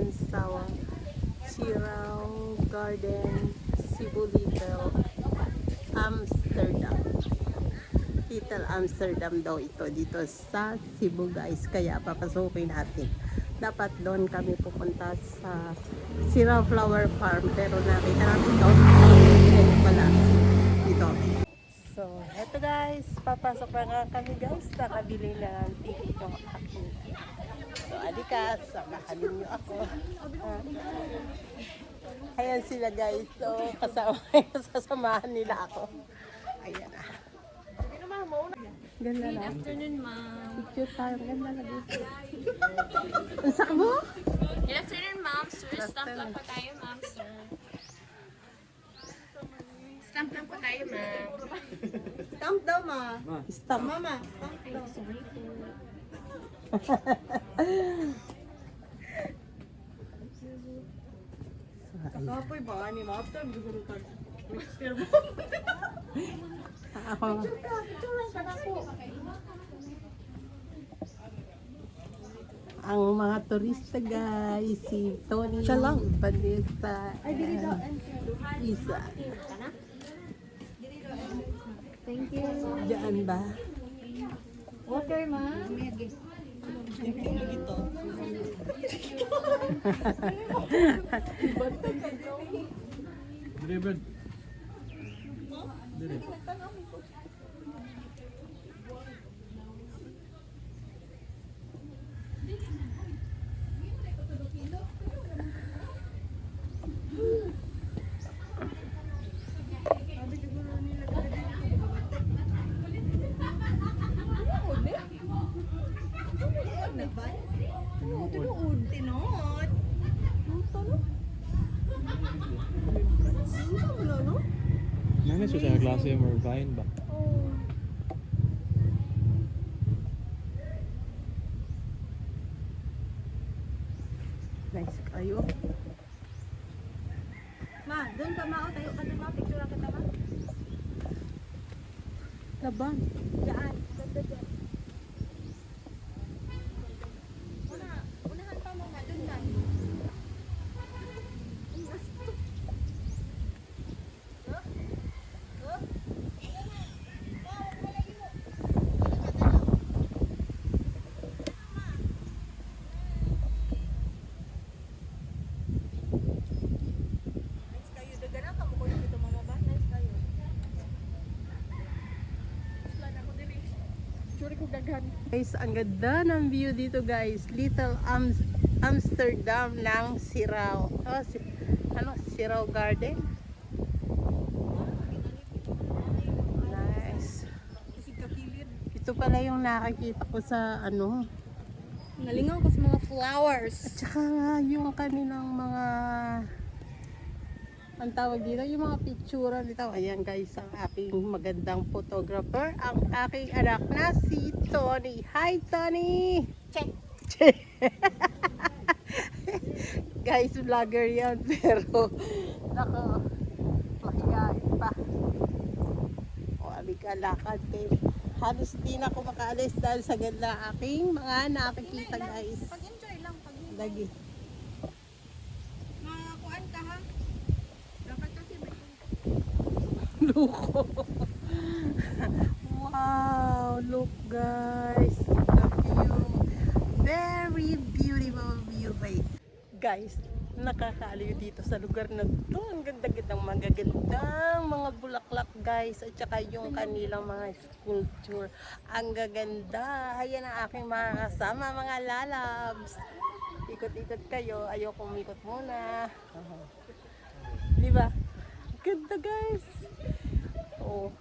ngayon sa Sirao Garden, Cebu, Little Amsterdam. Little Amsterdam daw ito dito sa Cebu guys, kaya papasukin natin. Dapat doon kami pupunta sa Sirao Flower Farm, pero nakita natin ito pala dito. So eto guys, papasok na nga kami guys, nakabili na ng ticket yung aking. So alika, samahan niyo ako. Ayan sila guys, so sasamahan nila ako. Ayan na. Ganda Good na. afternoon, ma'am. Picture tayo, ganda na dito. Ang sakbo? Good afternoon, ma'am. Sir, stamp lang po tayo, ma'am, sir. Stamp lang po tayo, ma'am. Stamp daw, ma. Stamp. Mama, stamp daw. Sorry po. Kapoy ba? Ani, ma. After, gusto tag. Picture mo. Ako. Ang mga turista guys, si Tony, Siya lang. Vanessa, Isa. Thank you. Diyan ba? Water, ma'am. Delivered. Tinuod, tinuod. Nangis siya sa klase mo vine ba? Nice kayo. Ma, doon ka ma. Tayo ka na ma. Picture lang kita ma. Laban. Diyan. Ganda dyan. Unahan pa mo nga. Doon na. Guys, ang ganda ng view dito guys. Little Amsterdam ng Sirao. Sirao Garden. Nice. Ito pala yung nakakita ko sa Nalingaw ko sa mga flowers. at saka nga yung kanilang mga ang tawag dito, yung mga picture dito. Ayan guys, ang aking magandang photographer, ang aking anak na si Tony. Hi Tony! Check. Guys, vlogger yan, pero nako, mahihain pa. O, alika, lakad eh. Halos di na ako makaalis dahil sa ganda aking mga nakikita guys. Pag-enjoy lang. Pag-enjoy. Lagi. Makakuan ka ha. Dapat kasi may Luko. Wow, look guys. The view. Very beautiful view. Wait. Guys, nakakaaliw dito sa lugar na to. Ang ganda-gandang magagandang mga bulaklak guys. At saka yung kanilang mga sculpture. Ang gaganda. Ayan ang aking mga kasama, mga lalabs. Ikot-ikot kayo. Ayoko umikot muna. Di ba? Ganda guys. Oh.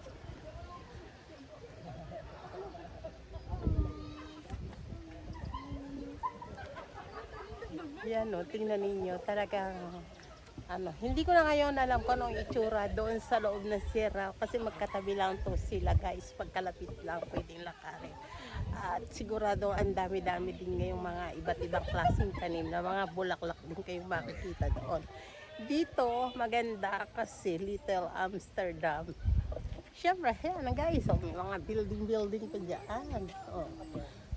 Yan o, tingnan ninyo. Talagang hindi ko na ngayon alam kung anong itsura doon sa loob ng Sirao kasi magkatabi lang to sila guys. Pagkalapit lang pwedeng lakarin. At sigurado ang dami-dami din ngayong mga iba't ibang klaseng tanim na mga bulaklak din kayong makikita doon. Dito, maganda kasi Little Amsterdam. Siyempre, yan guys, may mga building pa dyan. Oh.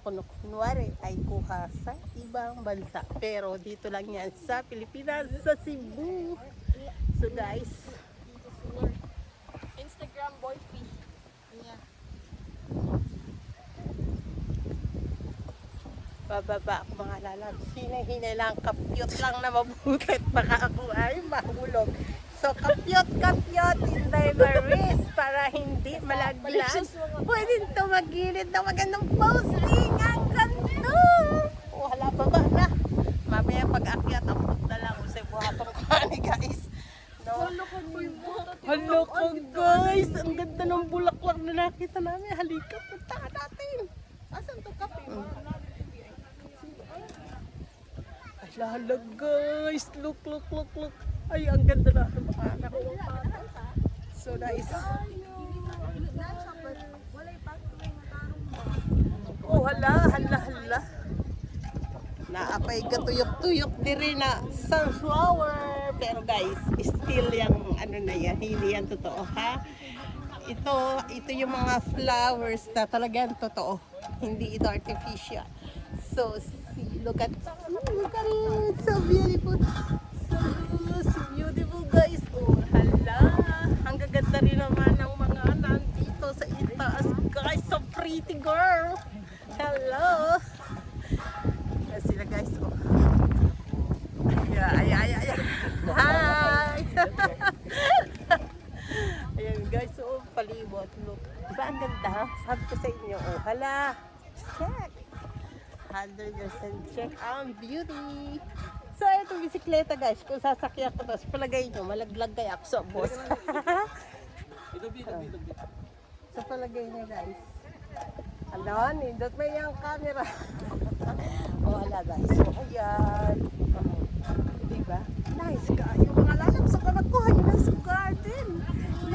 kunwari ay kuha sa ibang bansa. Pero dito lang yan sa Pilipinas, sa Cebu. So guys, Instagram boyfriend. bababa ako mga lalab. Hinahinay lang, kapyot lang na mabutit. Baka ako ay mahulog. So kapyot in my wrist para hindi malaglag. Pwede tumagilid na magandang posting. Ang ganda! Oh, hala, baba na. Mamaya pag-akyat, abot na lang sa buhatong kani guys. No? Hello ko guys! Ang ganda ng bulaklak na nakita namin. Halika, punta ka natin. Asan to kape? Hala guys, look. Ay, ang ganda na ng mga anak. So nice. Oh, hala. Naapay katuyok-tuyok diri na sunflower. Pero guys, still yung ano na yan, hindi yan totoo ha. Ito yung mga flowers na talagang totoo. Hindi ito artificial. So, look at it. So beautiful. So beautiful guys. Oh, hala. Ang gaganda rin naman ng mga nandito sa itaas. Guys, so pretty girl. Hello. Yan sila guys. Oh. Ay. Hi. Ayan guys. Oh, palibot. Look. Diba ang ganda? Sabi ko sa inyo. Oh, hala. Check. 100% check ang beauty. So, itong bisikleta guys, kung sasakyan ko to, palagay nyo, malaglag kaya ako sa boss. So, palagay nyo guys. Ano, nindot mo yung camera. Oh, hala guys. So, ayan. Diba? Nice ka. Yung mga lalab sa kanakuha nyo na sa garden.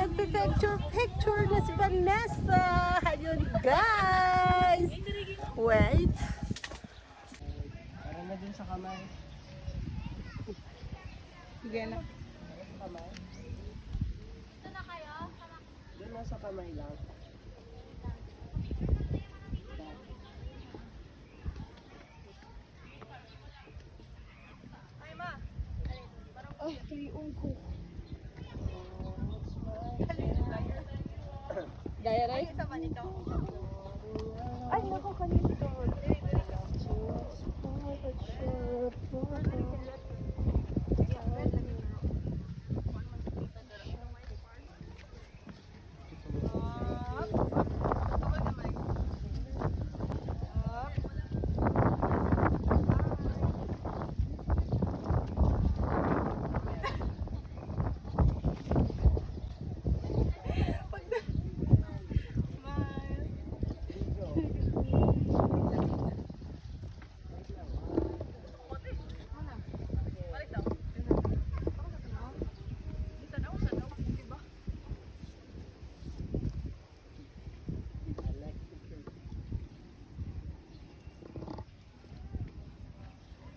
Nagpipicture na si Vanessa. Ayun guys. Wait. Na dun sa kamay. Sige na. Kamay. Ito na kayo? Doon na sa kamay lang. Ay, ma. Ay, tuliong ko. Gaya rin? Isa man ito. Ay, naku, kanito.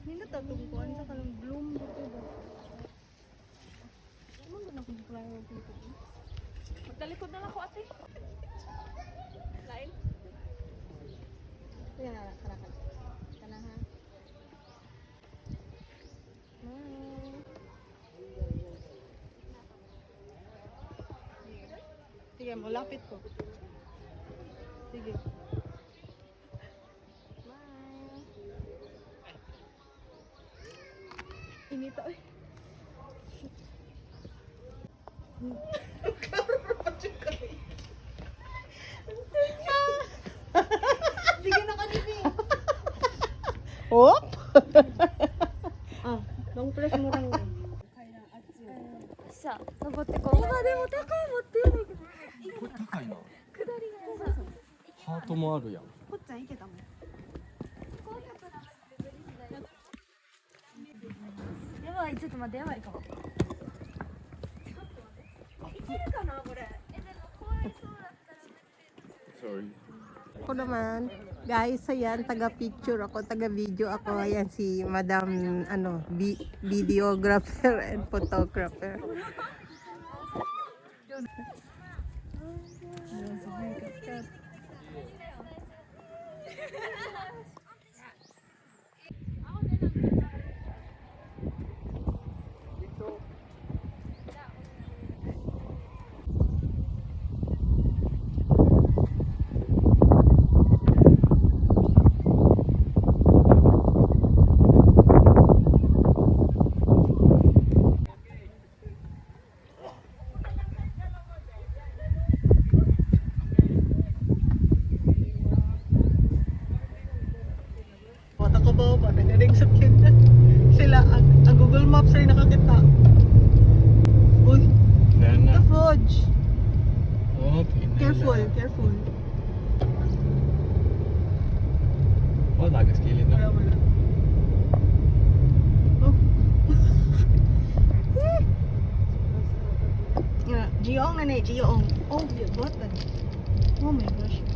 Hindi tatungkuan sa kanang bloom dito ba? Ano ba na kung klaro dito? Magtalikod na lang ako, ate. Lain? Sige na, karakan. Kana ha? Sige, malapit ko. Sige. Inita eh. Sige na kanini. Hop! Long press mo lang. Sa, sabote ko. Diba, de mo, teka, motteよ。これ高いな。下りがさ。ハートもあるやん。こっちゃんいけたもん。やばい、ちょっと待って、やばいかも。いけるかな、これ。でも、こういうそうだったら。 Sorry. Ako naman, guys, ayan, taga-picture ako, taga-video ako. Ayan si Madam, videographer and photographer. nakabaw pa, nagaling sakyan na. Sila, ang Google Maps ay nakakita. Uy, Then, the fudge. oh, pinay Careful, lang. careful. Oh, lagas kilid na. Wala. Oh. Giong na na, Giong. Oh, button. Oh my gosh.